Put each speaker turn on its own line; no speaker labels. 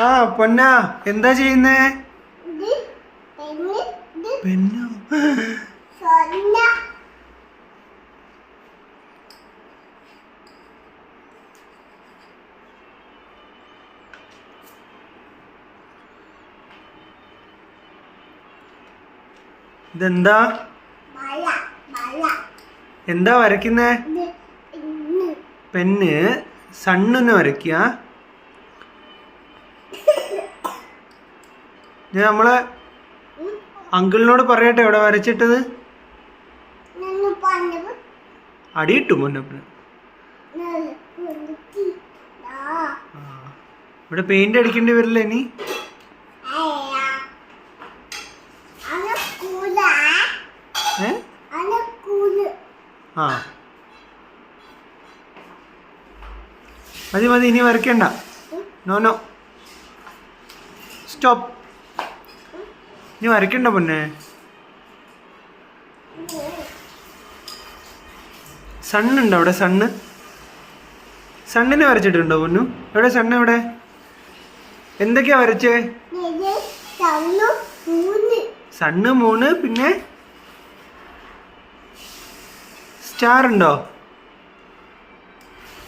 ആ പൊന്ന എന്താ ചെയ്യുന്നേ? പെന്നോ? ഇതെന്താ? എന്താ വരയ്ക്കുന്നേ? പെന്ന് സണ്ണിന് വരയ്ക്കുക. ഞാൻ നമ്മളെ അങ്കിളിനോട് പറയട്ടെ ഇവിടെ വരച്ചിട്ടത്. അടിയിട്ടു മുന്നപ്പന്. ഇവിടെ പെയിന്റ് അടിക്കേണ്ടി വരില്ല ഇനി? ആ മതി മതി, ഇനി വരയ്ക്കണ്ട. No no, stop. ഇനി വരയ്ക്കണ്ട പൊന്നെ. സണ്ണുണ്ടോ അവിടെ? സണ്ണിനെ വരച്ചിട്ടുണ്ടോ പൊന്നു? എവിടെ സണ്ണ്? എവിടെ? എന്തൊക്കെയാ വരച്ചേ? സണ്ണ് 3, പിന്നെ സ്റ്റാർ ഉണ്ടോ?